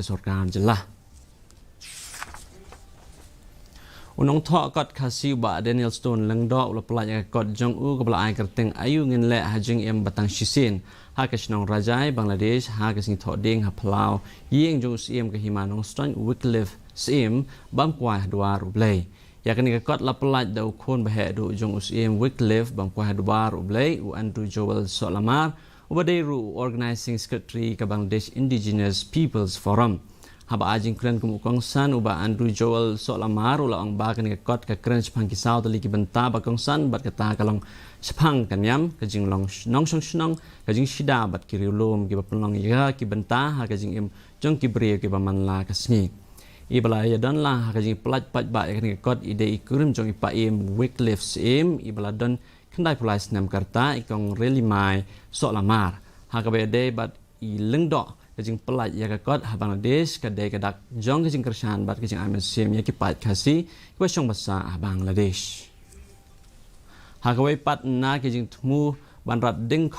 sorkan jelah. Unong thọ kot khasi ba Daniel Stone lengdok la pelaj kot jong u kepala ai kerteng ayu ngin le hajing em batang shisin ha kashnong rajai Bangladesh ha kasing thọ ding ha plau yeng jong sim ke himanong Stone Wycliffe sim bam kwa dua rublei ya kani kot la pelaj dau khon bahe du jong sim Wycliffe bam kwa dua rublei u Andrew Joel Solamar ubadai ru organizing secretary ke Bangladesh Indigenous Peoples Forum haba ajing kren kumukong san uba Andrew Joel Solamar ula ang bakan ke kot ke kren sepang kisau tali ki benta bakong san bat kata kalong sepang kanyam kajing long nong song snong kajing shida bat kiriulum ki bapelong ya ki benta ha kajing im jong ki bre ki bamanla kasngi ibala ya don la ha kajing pelaj pat ba ke kot ide ikurim jong ipa im Wycliffe sim ibala don kendai pulai senam karta ikong relimai Solamar ha kabede bat i lengdok kajing pelaj ya kot ha Bangladesh kadai kadak jong kajing kersan bat kajing amen sim ya ki pat kasi kwesong basa ha Bangladesh ha kawai pat na kajing temu banrat ding